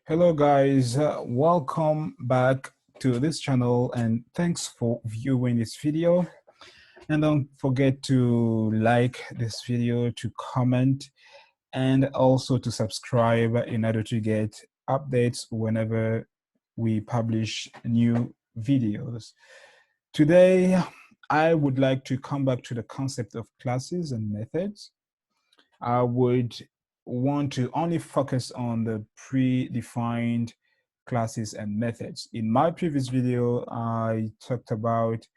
Hello guys, welcome back to this channel and thanks for viewing this video. And don't forget to like this video, to comment, and also to subscribe in order to get updates whenever we publish new videos. Today, I would like to come back to the concept of classes and methods. I would want to only focus on the predefined classes and methods. In my previous video, I talked about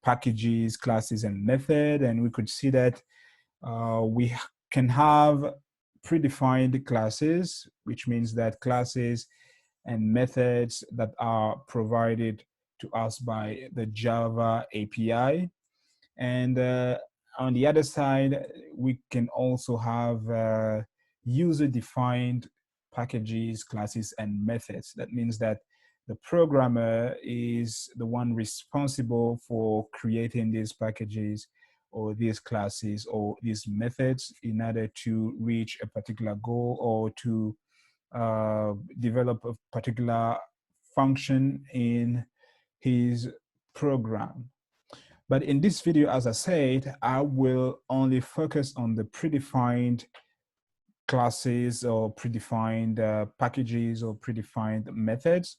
packages, classes, and method, and we could see that we can have predefined classes, which means that classes and methods that are provided to us by the Java API. And on the other side, we can also have user-defined packages, classes, and methods. That means that the programmer is the one responsible for creating these packages or these classes or these methods in order to reach a particular goal or to develop a particular function in his program. But in this video, as I said, I will only focus on the predefined classes or predefined packages or predefined methods.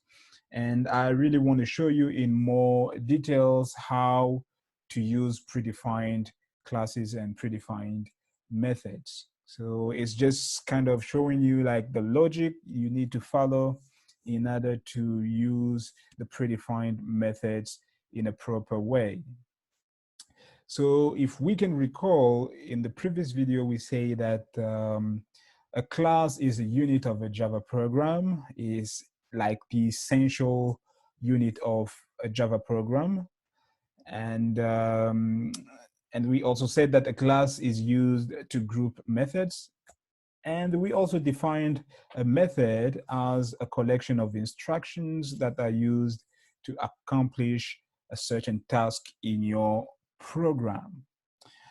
And I really want to show you in more details how to use predefined classes and predefined methods. So it's just kind of showing you like the logic you need to follow in order to use the predefined methods in a proper way. So if we can recall, in the previous video, we say that a class is a unit of a Java program, is like the essential unit of a Java program. And we also said that a class is used to group methods. And we also defined a method as a collection of instructions that are used to accomplish a certain task in your program.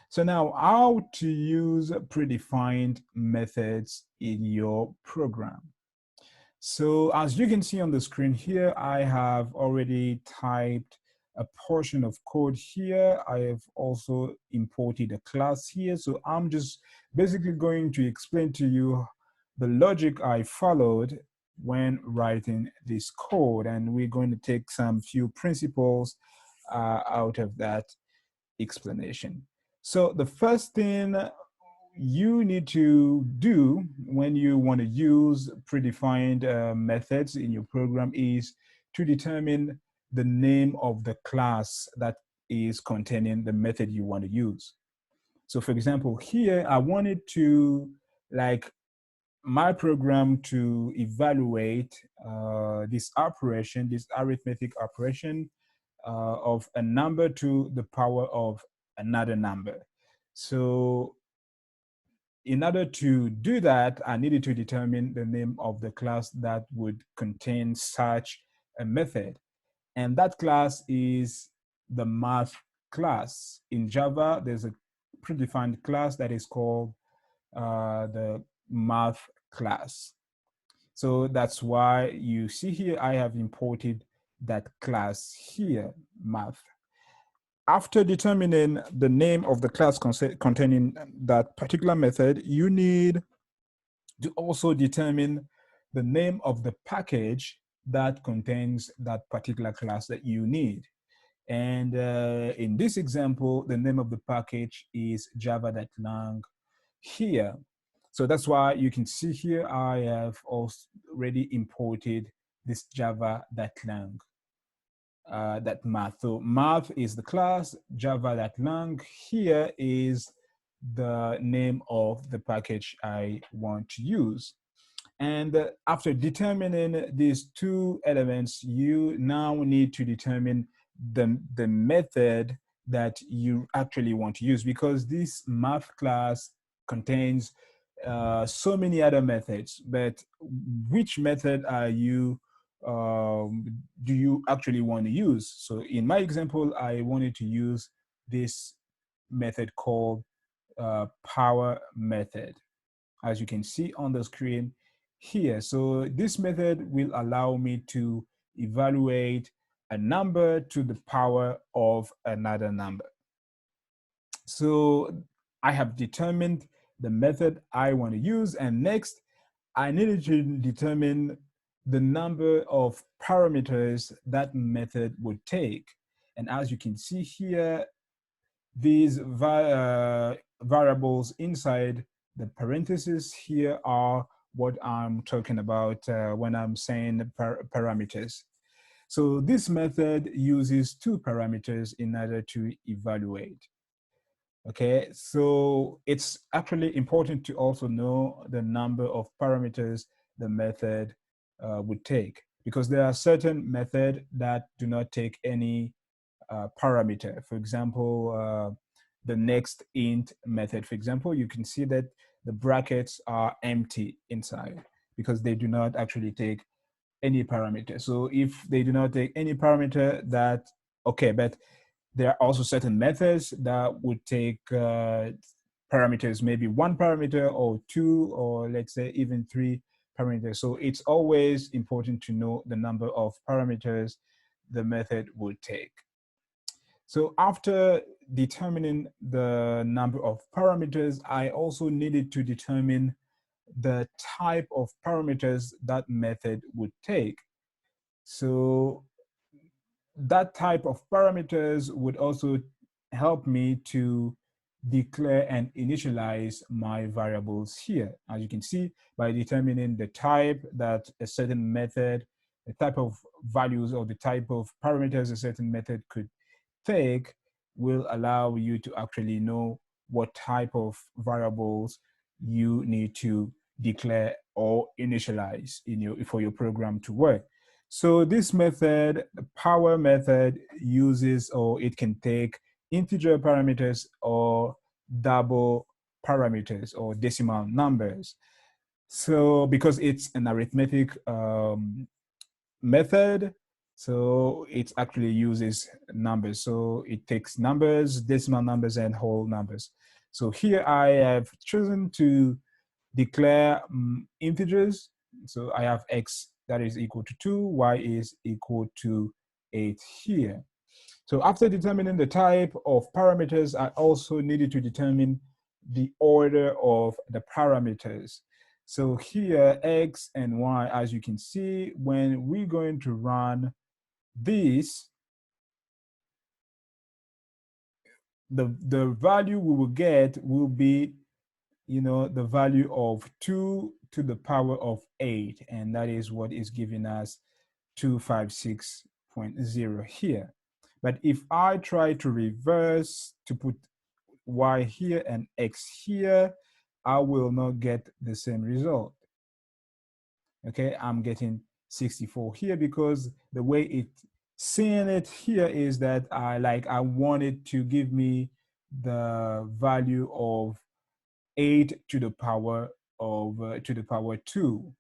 So now, how to use predefined methods in your program. So as you can see on the screen here, I have already typed a portion of code here. I have also imported a class here. So I'm just basically going to explain to you the logic I followed when writing this code. And we're going to take some few principles out of that explanation. So the first thing you need to do when you want to use predefined methods in your program is to determine the name of the class that is containing the method you want to use. So for example, here I wanted to like my program to evaluate this operation, this arithmetic operation of a number to the power of another number. So in order to do that, I needed to determine the name of the class that would contain such a method. And that class is the math class. In Java, there's a predefined class that is called the math class. So that's why you see here, I have imported that class here, math. After determining the name of the class containing that particular method, you need to also determine the name of the package that contains that particular class that you need. And in this example, the name of the package is java.lang here. So that's why you can see here, I have already imported this java.lang. That math. So math is the class, java.lang here is the name of the package I want to use. And after determining these two elements, you now need to determine the method that you actually want to use, because this math class contains so many other methods, but which method are you do you actually want to use? So in my example, I wanted to use this method called power method. As you can see on the screen, here. So this method will allow me to evaluate a number to the power of another number. So I have determined the method I want to use, and next I needed to determine the number of parameters that method would take. And as you can see here, these variables inside the parentheses here are what I'm talking about when I'm saying parameters. So this method uses two parameters in order to evaluate. Okay, so it's actually important to also know the number of parameters the method would take, because there are certain methods that do not take any parameter. For example, the next int method, for example, you can see that the brackets are empty inside because they do not actually take any parameter. So if they do not take any parameter, that okay, but there are also certain methods that would take parameters, maybe one parameter or two, or let's say even three parameters. So it's always important to know the number of parameters the method would take. So after determining the number of parameters, I also needed to determine the type of parameters that method would take. So that type of parameters would also help me to declare and initialize my variables here. As you can see, by determining the type that a certain method, the type of values or the type of parameters a certain method could take will allow you to actually know what type of variables you need to declare or initialize for your program to work. So this method, the power method, uses, or it can take integer parameters or double parameters or decimal numbers. So because it's an arithmetic method, so it actually uses numbers. So it takes numbers, decimal numbers, and whole numbers. So here I have chosen to declare integers. So I have x that is equal to 2, y is equal to 8 here. So after determining the type of parameters, I also needed to determine the order of the parameters. So here, x and y, as you can see, when we're going to run this, the value we will get will be, the value of 2 to the power of 8, and that is what is giving us 256.0 here. But if I try to reverse to put y here and x here, I will not get the same result. Okay, I'm getting 64 here because the way it's seeing it here is that I wanted to give me the value of 8 to the power of 2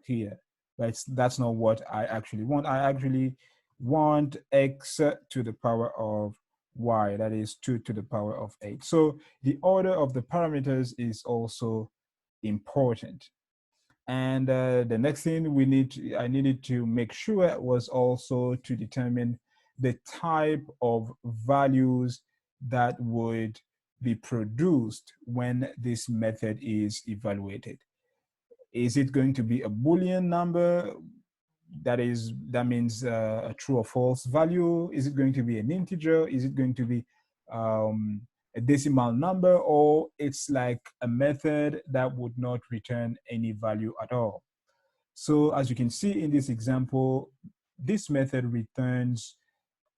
here. That's not what I actually want. I actually want x to the power of y, that is 2 to the power of 8. So the order of the parameters is also important. And the next thing I needed to make sure was also to determine the type of values that would be produced when this method is evaluated. Is it going to be a Boolean number? That means a true or false value? Is it going to be an integer? Is it going to be a decimal number, or it's like a method that would not return any value at all? So as you can see in this example, this method returns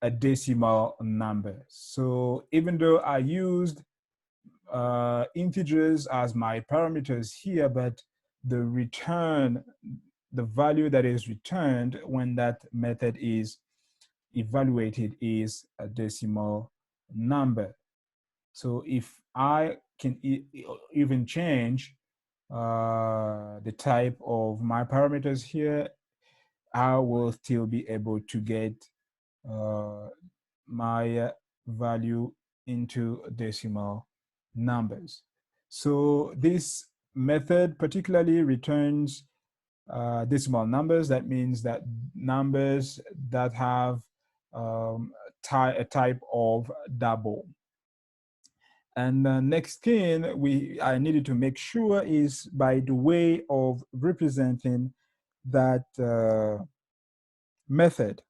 a decimal number. So even though I used integers as my parameters here, but the value that is returned when that method is evaluated is a decimal number. So if I can even change the type of my parameters here, I will still be able to get my value into decimal numbers. So this method particularly returns decimal numbers. That means that numbers that have a type of double. And the next thing I needed to make sure is by the way of representing that method.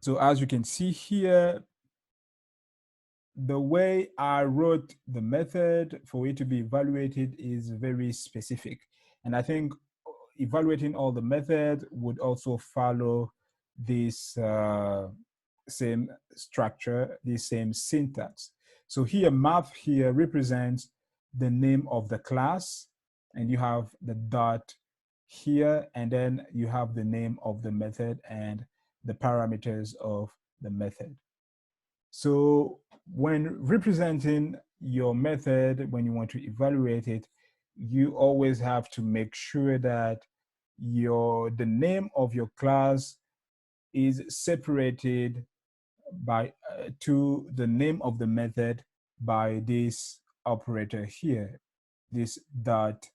So as you can see here, the way I wrote the method for it to be evaluated is very specific. And I think evaluating all the methods would also follow this same structure, this same syntax. So here, math here represents the name of the class, and you have the dot here, and then you have the name of the method and the parameters of the method. So when representing your method, when you want to evaluate it, you always have to make sure that the name of your class is separated by to the name of the method by this operator here, this dot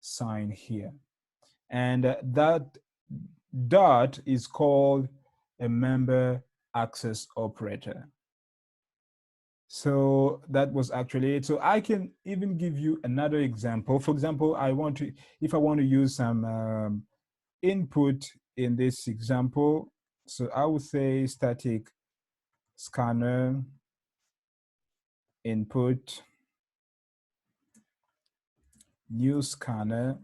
sign here. And that dot is called a member access operator. So that was actually it. So I can even give you another example. For example, if I want to use some input in this example, so I would say static scanner input, new scanner,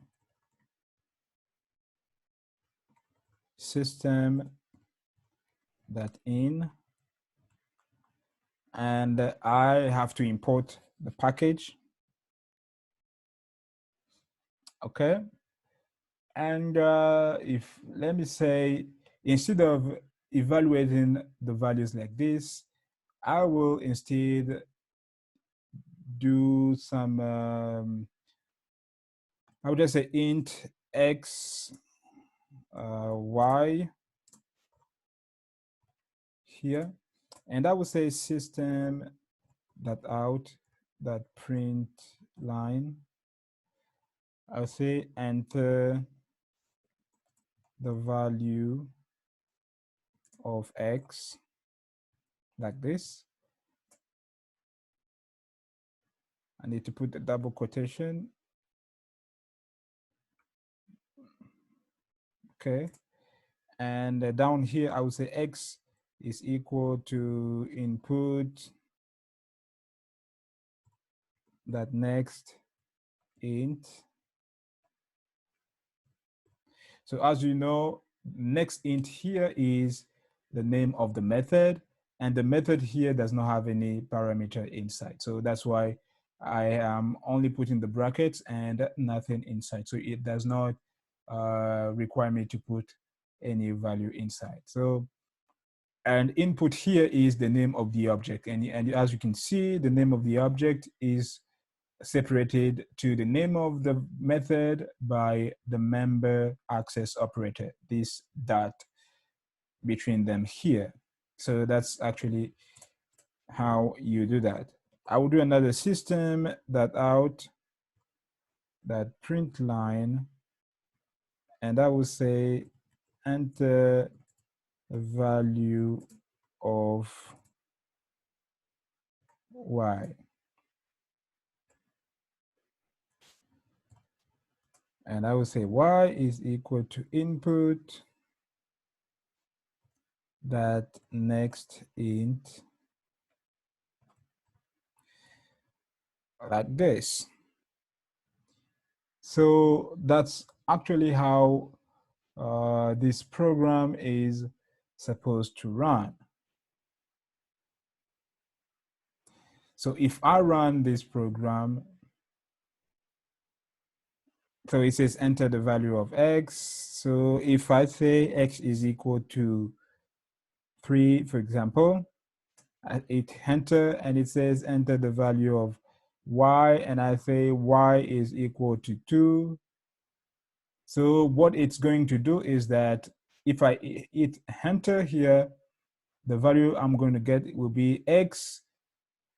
system that in, and I have to import the package. Okay. And if, let me say, instead of evaluating the values like this, I will instead do some, I would just say int x, y here. And I would say system that out, that print line. I'll say enter the value of x like this. I need to put a double quotation. Okay. And down here, I would say x is equal to input that next int. So as you know, next int here is the name of the method, and the method here does not have any parameter inside. So that's why I am only putting the brackets and nothing inside. So it does not require me to put any value inside. So, and input here is the name of the object. And as you can see, the name of the object is separated to the name of the method by the member access operator, this dot between them here. So that's actually how you do that. I will do another system that out, that print line, and I will say enter the value of y. And I will say y is equal to input that next int, like this. So that's actually how this program is supposed to run. So if I run this program, so it says enter the value of x. So if I say x is equal to 3, for example, it enter and it says enter the value of y, and I say y is equal to 2. So what it's going to do is that if I hit enter here, the value I'm going to get will be x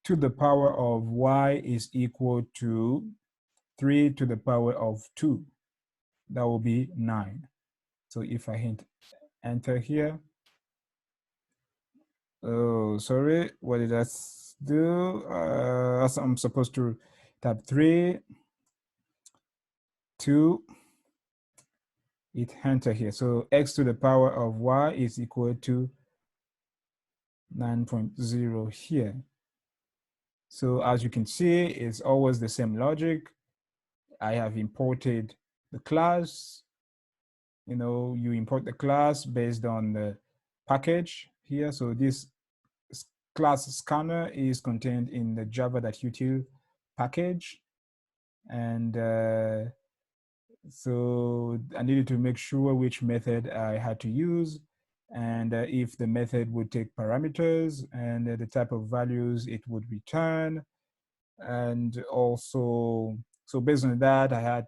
to the power of y is equal to 3 to the power of 2. that will be 9. So if I hit enter here, oh, sorry, what did I do? I'm supposed to type 3, 2, hit enter here. So x to the power of y is equal to 9.0 here. So as you can see, it's always the same logic. I have imported the class. You know, you import the class based on the package here. So this class scanner is contained in the java.util package. And so I needed to make sure which method I had to use, and if the method would take parameters and the type of values it would return. And also, so based on that, I had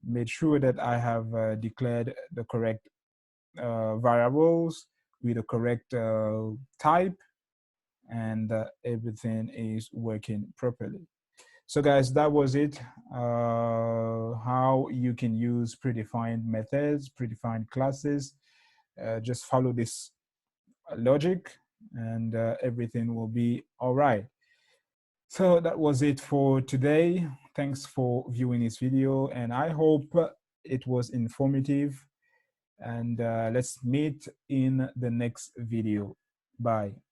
made sure that I have declared the correct variables with the correct type, and everything is working properly. So guys, that was it. How you can use predefined methods, predefined classes. Just follow this logic and everything will be all right. So that was it for today. Thanks for viewing this video, and I hope it was informative. And let's meet in the next video. Bye.